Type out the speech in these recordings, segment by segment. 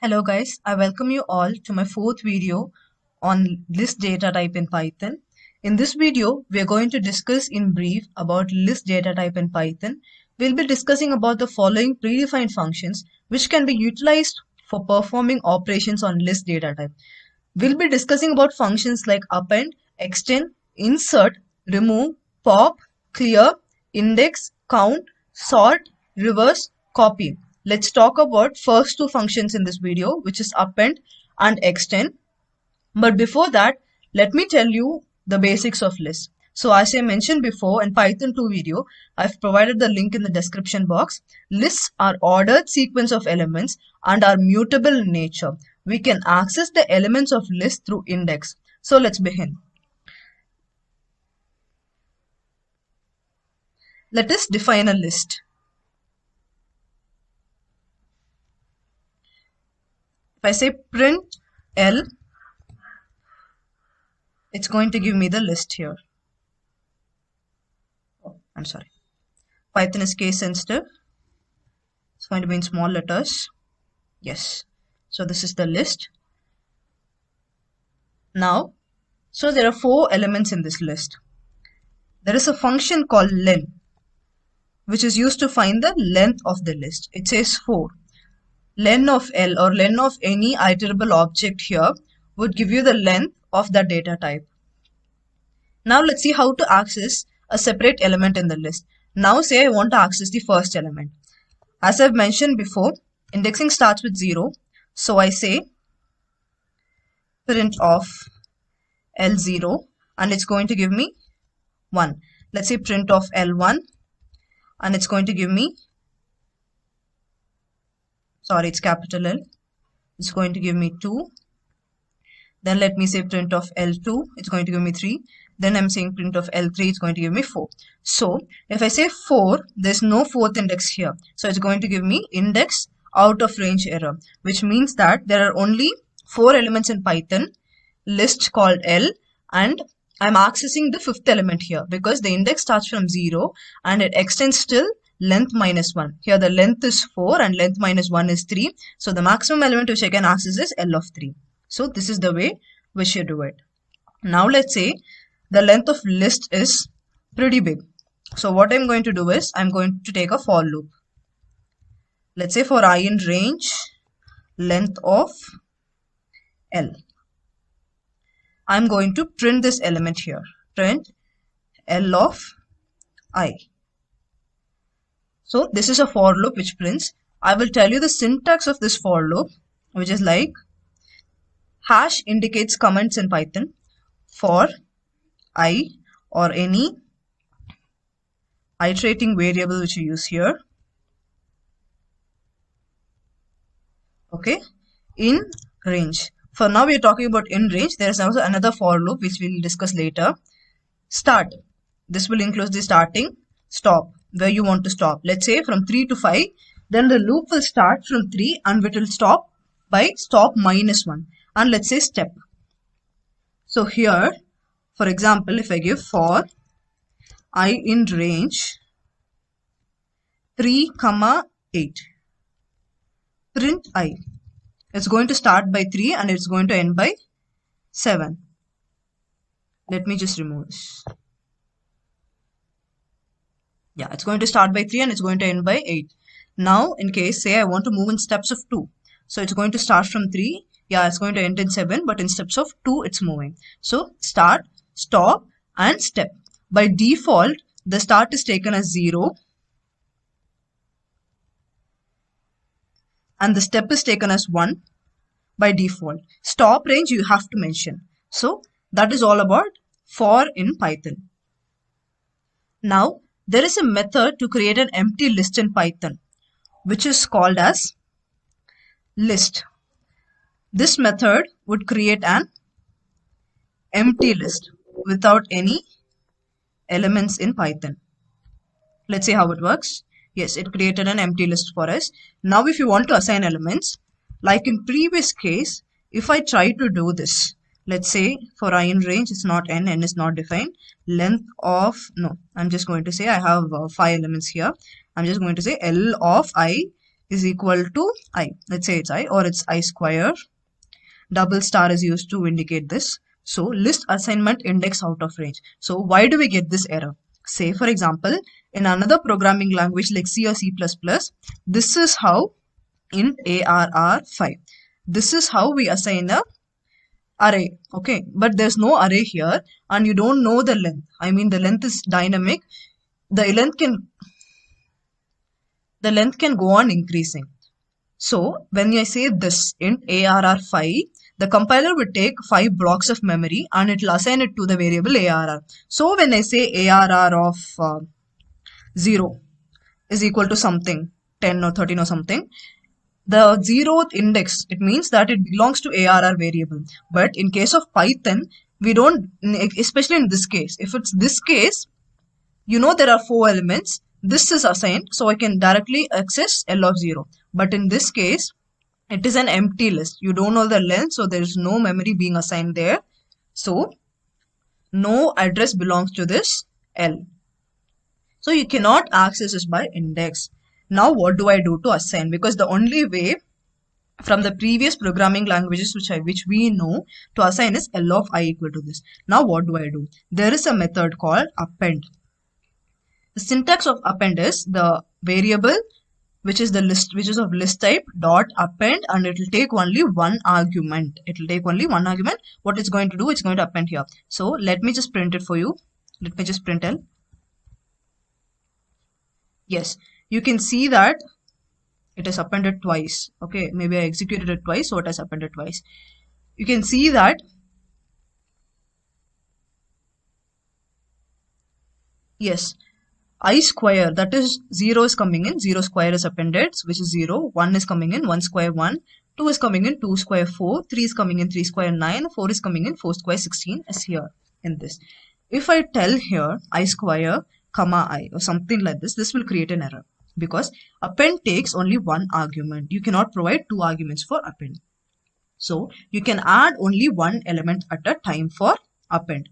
Hello guys, I welcome you all to my fourth video on list data type in Python. In this video, we are going to discuss in brief about list data type in Python. We'll be discussing about the following predefined functions which can be utilized for performing operations on list data type. We'll be discussing about functions like append, extend, insert, remove, pop, clear, index, count, sort, reverse, copy. Let's talk about first two functions in this video, which is append and extend. But before that, let me tell you the basics of list. So as I mentioned before in Python 2 video, I've provided the link in the description box. Lists are ordered sequence of elements and are mutable in nature. We can access the elements of list through index. So let's begin. Let us define a list. If I say print L, it's going to give me the list here. Oh, I'm sorry. Python is case sensitive. It's going to be in small letters. Yes. So this is the list. Now, so there are four elements in this list. There is a function called len, which is used to find the length of the list. It says 4. Len of L or len of any iterable object here would give you the length of that data type. Now let's see how to access a separate element in the list. Now say I want to access the first element. As I've mentioned before, indexing starts with 0. So I say print of L0 and it's going to give me 1. Let's say print of L1 and it's going to give me, sorry, it's capital L. It's going to give me 2. Then let me say print of L2, it's going to give me 3. Then I'm saying print of L3, it's going to give me 4. So if I say 4, there's no fourth index here. So it's going to give me index out of range error, which means that there are only 4 elements in Python list called L, and I'm accessing the fifth element here because the index starts from 0 and it extends till length minus 1. Here the length is 4 and length minus 1 is 3. So the maximum element which I can access is L of 3. So this is the way we should do it. Now let's say the length of list is pretty big. So what I'm going to do is I'm going to take a for loop. Let's say for I in range, length of L. I'm going to print this element here. Print L of I. So this is a for loop which prints. I will tell you the syntax of this for loop, which is like hash indicates comments in Python for I or any iterating variable which you use here. Okay, in range. For now we are talking about in range. There is also another for loop which we will discuss later. Start. This will include the starting, stop, where you want to stop. Let's say from 3 to 5. Then the loop will start from 3 and it will stop by stop minus 1. And let's say step. So here, for example, if I give for I in range 3, 8. Print I. It's going to start by 3 and it's going to end by 7. Let me just remove this. Yeah, it's going to start by 3 and it's going to end by 8. Now, in case, say I want to move in steps of 2. So it's going to start from 3. Yeah, it's going to end in 7, but in steps of 2, it's moving. So start, stop, and step. By default, the start is taken as 0. And the step is taken as 1 by default. Stop range you have to mention. So that is all about for in Python. Now there is a method to create an empty list in Python, which is called as list. This method would create an empty list without any elements in Python. Let's see how it works. Yes, it created an empty list for us. Now if you want to assign elements, like in previous case, if I try to do this, let's say for I in range, it's not n is not defined. Length of, no, I'm just going to say I have 5 elements here. I'm just going to say L of I is equal to I. Let's say it's I, or it's I square. Double star is used to indicate this. So list assignment index out of range. So why do we get this error? Say for example, in another programming language like C or C++, this is how in ARR5. This is how we assign a array. Okay, but there's no array here and you don't know the length. I mean, the length is dynamic. The length can go on increasing. So when I say this in ARR5, the compiler will take 5 blocks of memory and it will assign it to the variable ARR. So when I say ARR of 0 is equal to something, 10 or 13 or something, the 0th index, it means that it belongs to ARR variable. But in case of Python, we don't, especially in this case, if it's this case, you know there are 4 elements. This is assigned, so I can directly access L of 0. But in this case, it is an empty list. You don't know the length, so there is no memory being assigned there. So, no address belongs to this L. So, you cannot access this by index. Now, what do I do to assign? Because the only way from the previous programming languages which we know to assign is L of I equal to this. Now, what do I do? There is a method called append. The syntax of append is the variable which is of list type dot append, and it will take only one argument. What it's going to do, it's going to append here. So let me just print it for you. Let me just print L. Yes, you can see that it is appended twice. Okay, maybe I executed it twice, so it has appended twice. You can see that yes, I square, that is 0 is coming in, 0 square is appended, which is 0, 1 is coming in, 1 square 1, 2 is coming in, 2 square 4, 3 is coming in, 3 square 9, 4 is coming in, 4 square 16 is here in this. If I tell here I square comma I or something like this will create an error because append takes only one argument. You cannot provide 2 arguments for append. So you can add only one element at a time for append.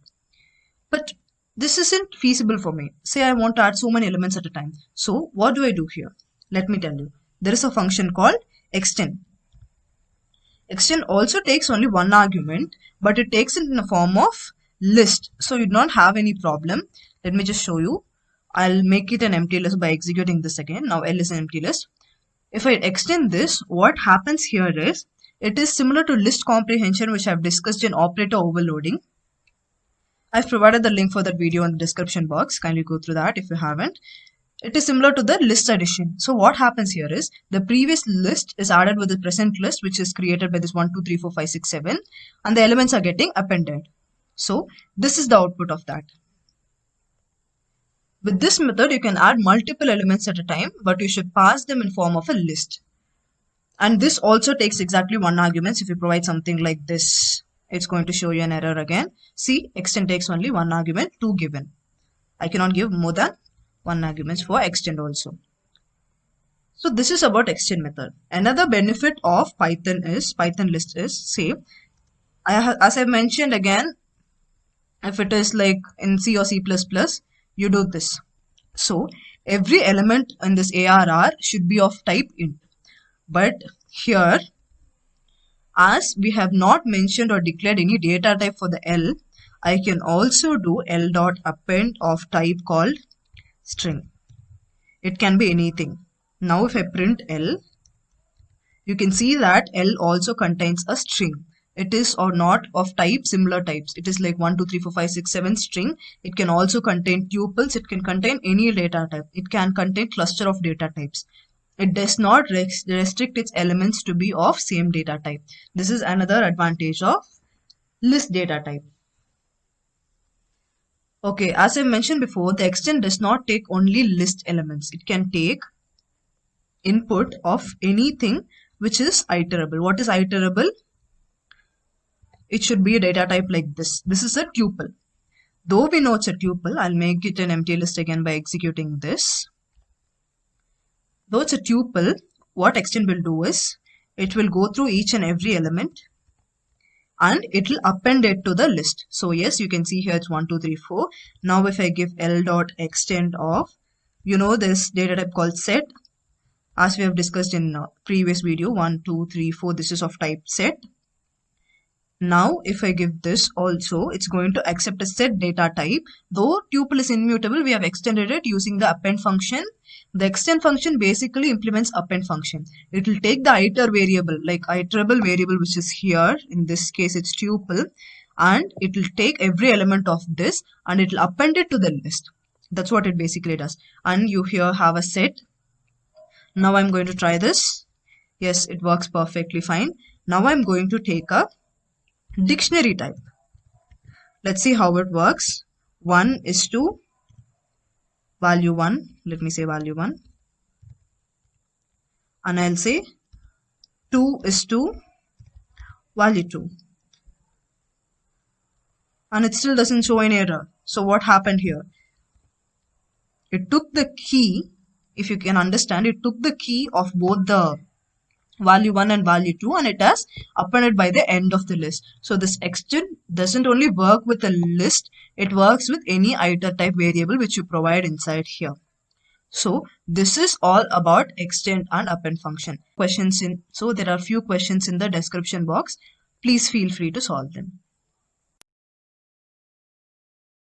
But this isn't feasible for me. Say I want to add so many elements at a time. So what do I do here? Let me tell you. There is a function called extend. Extend also takes only one argument, but it takes it in the form of list. So you do not have any problem. Let me just show you. I'll make it an empty list by executing this again. Now L is an empty list. If I extend this, what happens here is, it is similar to list comprehension, which I've discussed in operator overloading. I've provided the link for that video in the description box. Kindly go through that if you haven't. It is similar to the list addition. So what happens here is the previous list is added with the present list, which is created by this 1, 2, 3, 4, 5, 6, 7, and the elements are getting appended. So this is the output of that. With this method, you can add multiple elements at a time, but you should pass them in form of a list. And this also takes exactly one argument. If you provide something like this, it's going to show you an error again. See, extend takes only one argument, 2 given. I cannot give more than 1 arguments for extend also. So this is about extend method. Another benefit of Python list is, say, as I mentioned again, if it is like in C or C++, you do this. So every element in this ARR should be of type int. But here, as we have not mentioned or declared any data type for the L, I can also do L.append of type called string. It can be anything. Now if I print L, you can see that L also contains a string. It is or not of type similar types. It is like 1, 2, 3, 4, 5, 6, 7 string. It can also contain tuples. It can contain any data type. It can contain cluster of data types. It does not restrict its elements to be of same data type. This is another advantage of list data type. Okay, as I mentioned before, the extend does not take only list elements. It can take input of anything which is iterable. What is iterable? It should be a data type like this. This is a tuple. Though we know it's a tuple, I'll make it an empty list again by executing this. Though it's a tuple, what extend will do is, it will go through each and every element and it will append it to the list. So yes, you can see here it's 1, 2, 3, 4. Now if I give L.extend of, this data type called set, as we have discussed in previous video. 1, 2, 3, 4, this is of type set. Now if I give this also, it's going to accept a set data type. Though tuple is immutable, we have extended it using the append function. The extend function basically implements append function. It will take the iter variable, like iterable variable, which is here, in this case it's tuple, and it will take every element of this and it will append it to the list. That's what it basically does. And you here have a set. Now I'm going to try this. Yes, it works perfectly fine. Now I'm going to take a dictionary type. Let's see how it works. 1 is to value 1. Let me say value 1. And I'll say 2 is to value 2. And it still doesn't show any error. So what happened here? It took the key, if you can understand, it took the key of both the value 1 and value 2 and it has appended by the end of the list. So this extend doesn't only work with a list, it works with any iter type variable which you provide inside here. So this is all about extend and append function. So there are few questions in the description box. Please feel free to solve them.